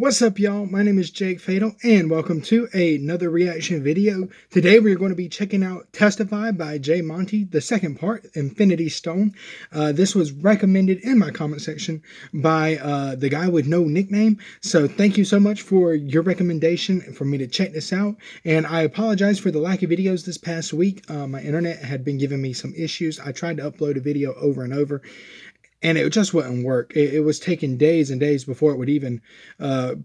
What's up, y'all? My name is JakeFatal, and welcome to another reaction video. Today, we're going to be checking out Testify by J. Monty, the second part, Infinity Stone. This was recommended in my comment section by the guy with no nickname. So thank you so much for your recommendation for me to check this out. And I apologize for the lack of videos this past week. My internet had been giving me some issues. I tried to upload a video over and over, and it just wouldn't work. It was taking days and days before it would even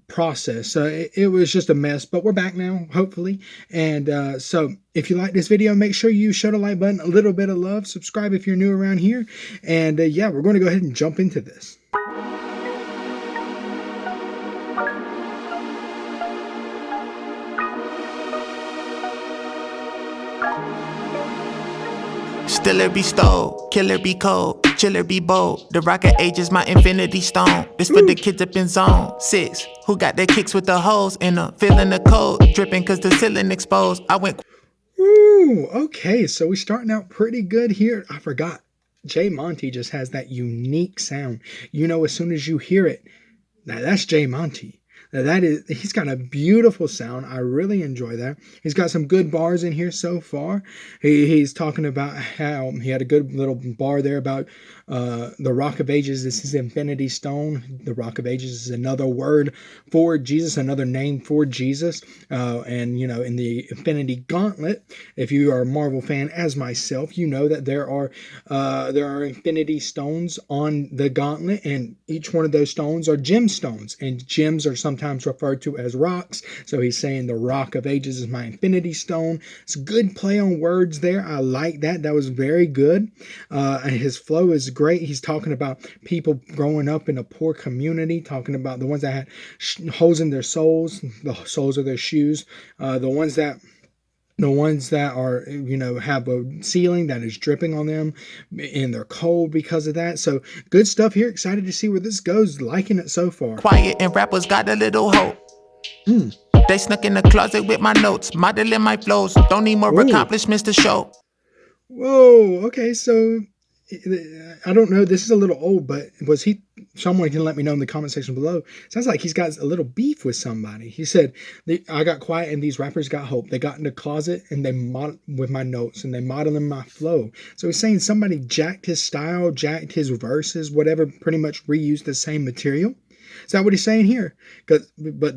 process. So it was just a mess, but we're back now, hopefully. And so if you like this video, make sure you show the like button, a little bit of love, subscribe if you're new around here. And yeah, we're going to go ahead and jump into this. Stiller be stole, killer be cold, chiller be bold. The rocket age is my infinity stone. This for the kids up in zone 6, who got their kicks with the holes in them, feeling the cold, dripping cause the ceiling exposed. I went. Ooh, okay, so we're starting out pretty good here. I forgot, J. Monty just has that unique sound. You know, as soon as you hear it, now that's J. Monty. Now he's got a beautiful sound. I really enjoy that. He's got some good bars in here so far. He's talking about how he had a good little bar there about the Rock of Ages. This is Infinity Stone. The Rock of Ages is another word for Jesus, another name for Jesus. And, you know, in the Infinity Gauntlet, if you are a Marvel fan as myself, you know that there are Infinity Stones on the Gauntlet, and each one of those stones are gemstones, and gems are sometimes referred to as rocks. So he's saying the Rock of Ages is my Infinity Stone. It's a good play on words there. I like that. That was very good. And his flow is great. He's talking about people growing up in a poor community, talking about the ones that had holes in their soles, the soles of their shoes, the ones that are, you know, have a ceiling that is dripping on them and they're cold because of that. So good stuff here. Excited to see where this goes. Liking it so far. Quiet and rappers got a little hope. They snuck in the closet with my notes, modeling my flows. Don't need more accomplishments to show. Whoa, okay, so I don't know, this is a little old, but someone can let me know in the comment section below. Sounds like he's got a little beef with somebody. He said, I got quiet and these rappers got hope. They got in the closet and they with my notes and they modeling my flow. So he's saying somebody jacked his style, jacked his verses, whatever, pretty much reused the same material. Is that what he's saying here? But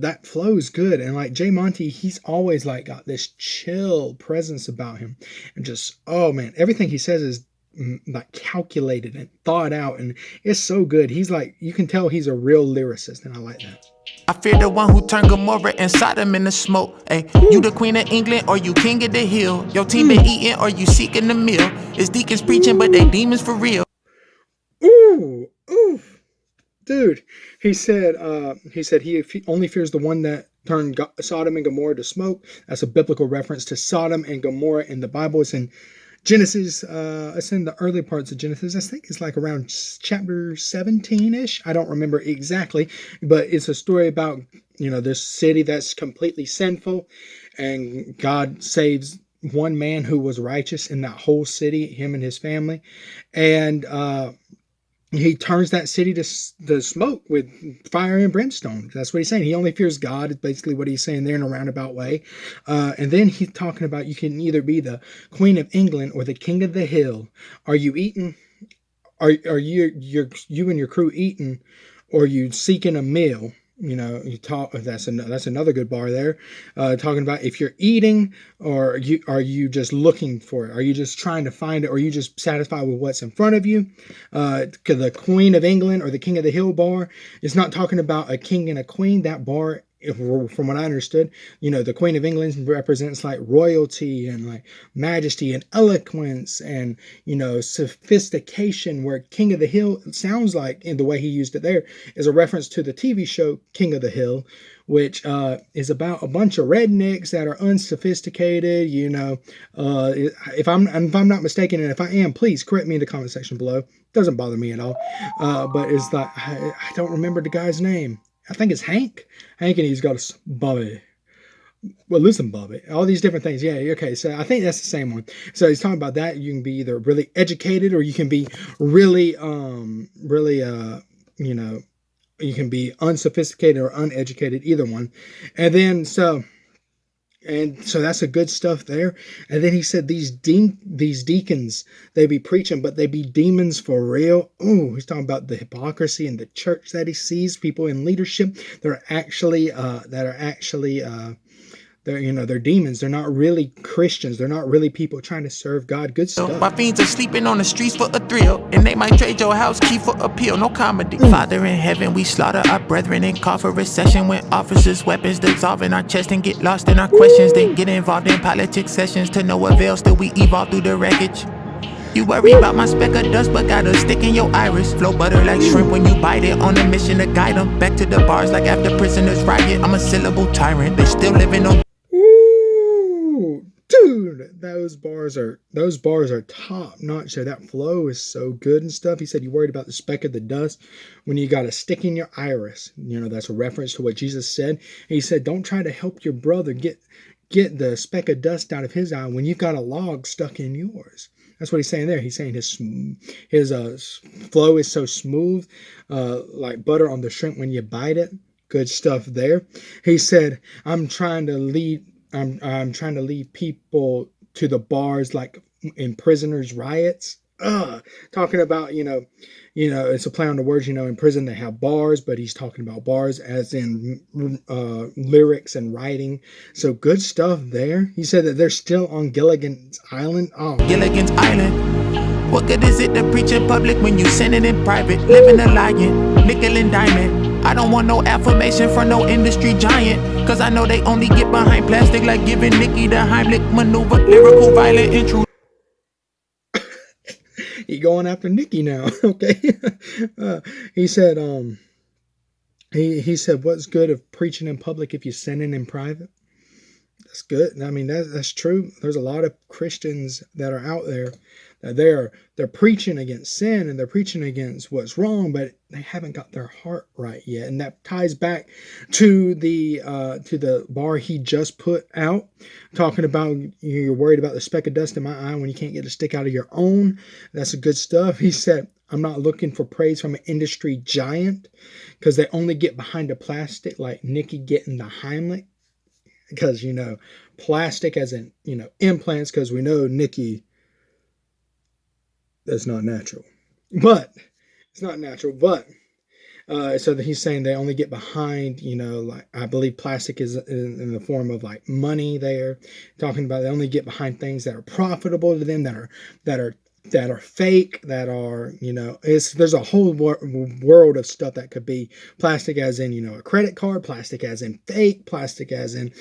that flow is good. And like J. Monty, he's always like got this chill presence about him. And just, oh man, everything he says is like calculated and thought out, and it's so good. He's like, you can tell he's a real lyricist, and I like that. I fear the one who turned Gomorrah and Sodom in the smoke. Hey, you the queen of England or you king of the hill? Your team been eating or you seeking the meal? It's deacons preaching, but they demons for real. Ooh, dude. He said he only fears the one that turned Sodom and Gomorrah to smoke. That's a biblical reference to Sodom and Gomorrah in the Bible. It's in Genesis. It's in the early parts of Genesis. I think it's like around chapter 17-ish. I don't remember exactly, but it's a story about, you know, this city that's completely sinful, and God saves one man who was righteous in that whole city, him and his family, and he turns that city to smoke with fire and brimstone. That's what he's saying. He only fears God is basically what he's saying there in a roundabout way. And then he's talking about you can either be the Queen of England or the King of the Hill. Are you eating? Are you and your crew eating, or are you seeking a meal? You know, you talk. That's another good bar there. Talking about if you're eating, or are you just looking for it? Are you just trying to find it? Or are you just satisfied with what's in front of you? The Queen of England or the King of the Hill bar is not talking about a king and a queen. That bar, from what I understood, you know, the Queen of England represents like royalty and like majesty and eloquence and, you know, sophistication, where King of the Hill sounds like, in the way he used it there, is a reference to the TV show King of the Hill, which is about a bunch of rednecks that are unsophisticated, you know. If I'm not mistaken, and if I am, please correct me in the comment section below. Doesn't bother me at all. But it's like, I don't remember the guy's name. I think it's Hank. Hank, and he's got a Bobby. Well, listen, Bobby. All these different things. Yeah, okay. So I think that's the same one. So he's talking about that. You can be either really educated, or you can be really, you know, You can be unsophisticated or uneducated, either one. And then so that's a good stuff there. And then he said these deacons, they be preaching, but they be demons for real. Oh, he's talking about the hypocrisy in the church that he sees, people in leadership that are actually they're demons. They're not really Christians. They're not really people trying to serve God. Good stuff. My fiends are sleeping on the streets for a thrill, and they might trade your house key for a pill. No comedy. Father in heaven, we slaughter our brethren and call for recession when officers' weapons dissolve in our chest and get lost in our questions. They get involved in politics sessions to no avail. Still we evolve through the wreckage. You worry about my speck of dust, but got a stick in your iris. Flow butter like shrimp when you bite it. On a mission to guide them back to the bars like after prisoners riot. I'm a syllable tyrant. They still living on. Ooh, dude, those bars are top notch. So that flow is so good and stuff. He said you worried about the speck of the dust when you got a stick in your iris. That's a reference to what Jesus said. And he said, don't try to help your brother get the speck of dust out of his eye when you've got a log stuck in yours. That's what he's saying there. He's saying his flow is so smooth, like butter on the shrimp when you bite it. Good stuff there. He said, I'm trying to lead people to the bars like in prisoners' riots. Talking about, it's a play on the words, in prison they have bars, but he's talking about bars as in lyrics and writing. So good stuff there. He said that they're still on Gilligan's Island. Oh, Gilligan's Island. What good is it to preach in public when you send it in private? Living a lion, nickel and diamond. I don't want no affirmation from no industry giant, cause I know they only get behind plastic like giving Nicki the Heimlich maneuver. Lyrical, violent, intrusive. He going after Nicki now. Okay. He said, he said, what's good of preaching in public if you send it in private? That's good. I mean, that's true. There's a lot of Christians that are out there that they're preaching against sin and they're preaching against what's wrong, but they haven't got their heart right yet. And that ties back to the bar he just put out, talking about you're worried about the speck of dust in my eye when you can't get a stick out of your own. That's a good stuff. He said, I'm not looking for praise from an industry giant because they only get behind the plastic like Nicki getting the Heimlich. Because, plastic as in, implants, because we know Nicki, that's not natural. But, it's not natural. But, so that he's saying they only get behind, like, I believe plastic is in the form of like money there. Talking about they only get behind things that are profitable to them, that are fake, that are, there's a whole world of stuff that could be plastic as in, a credit card, plastic as in fake, plastic as in,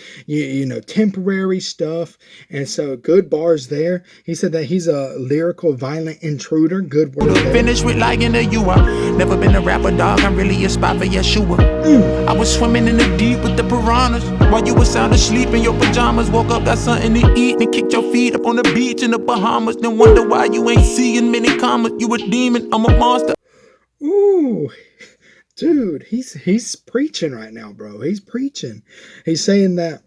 temporary stuff. And so good bars there. He said that he's a lyrical, violent intruder. Good word there. Finished with lying to you. I never been a rapper, dog. I'm really a spy for Yeshua. I was swimming in the deep with the piranhas while you were sound asleep in your pajamas. Woke up, got something to eat, and kicked your feet up on the beach in the Bahamas. Then wonder why you ain't seeing many commas. You a demon, I'm a monster. Ooh, dude, he's preaching right now, bro. He's preaching. He's saying that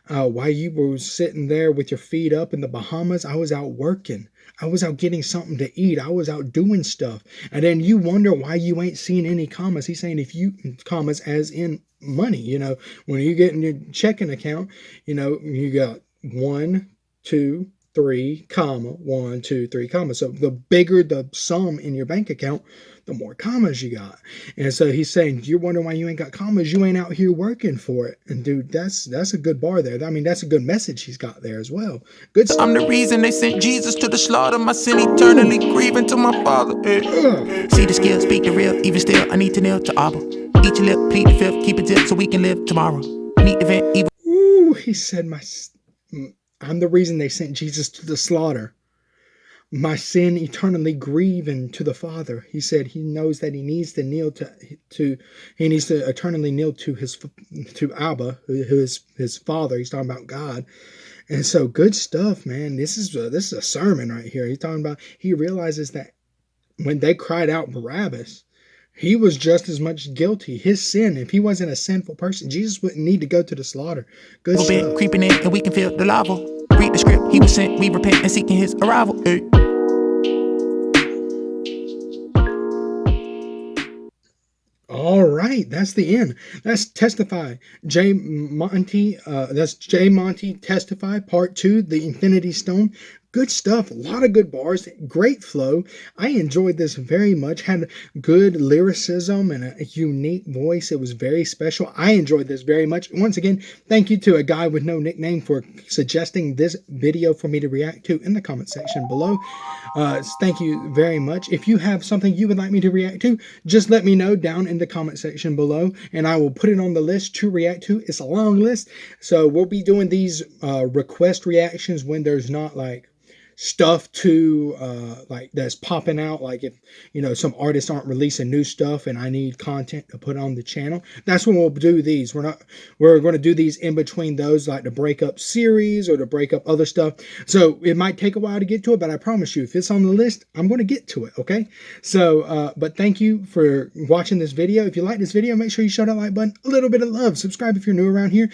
while you were sitting there with your feet up in the Bahamas, I was out working. I was out getting something to eat. I was out doing stuff. And then you wonder why you ain't seeing any commas. He's saying commas as in money, when you get in your checking account, you got 1, 2, 3, comma, 1, 2, 3, comma. So the bigger the sum in your bank account, the more commas you got. And so he's saying, you're wondering why you ain't got commas. You ain't out here working for it. And dude, that's a good bar there. I mean, that's a good message he's got there as well. Good stuff. I'm the reason they sent Jesus to the slaughter. My sin eternally grieving to my Father. See the skill, speak the real. Even still, I need to kneel to Abba. Eat your lip, plead the fifth, keep it zip so we can live tomorrow. Neat event, evil. Ooh, he said, I'm the reason they sent Jesus to the slaughter. My sin eternally grieving to the Father. He said he knows that he needs to kneel he needs to eternally kneel to Abba, who is his Father. He's talking about God. And so good stuff, man. This is a sermon right here. He's talking about, he realizes that when they cried out Barabbas, he was just as much guilty. His sin, if he wasn't a sinful person, Jesus wouldn't need to go to the slaughter. Good stuff. Been creeping in and we can feel the lava. Read the script, he was sent, we repent and seeking his arrival. right, that's the end. That's Testify J Monty. That's J Monty Testify Part 2, the Infinity Stone. Good stuff. A lot of good bars. Great flow. I enjoyed this very much. Had good lyricism and a unique voice. It was very special. I enjoyed this very much. Once again, thank you to a guy with no nickname for suggesting this video for me to react to in the comment section below. Thank you very much. If you have something you would like me to react to, just let me know down in the comment section below, and I will put it on the list to react to. It's a long list, so we'll be doing these request reactions when there's not like stuff to like that's popping out, like if some artists aren't releasing new stuff and I need content to put on the channel. That's when we'll do these. We're going to do these in between those, like to break up series or to break up other stuff. So it might take a while to get to it, but I promise you, if it's on the list, I'm going to get to it. Okay, so but thank you for watching this video. If you like this video, make sure you show that like button, a little bit of love, subscribe if you're new around here.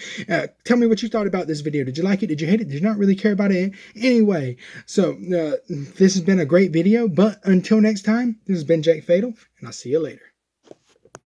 Tell me what you thought about this video. Did you like it? Did you hate it? Did you not really care about it anyway? So this has been a great video, but until next time, this has been JakeFatal, and I'll see you later.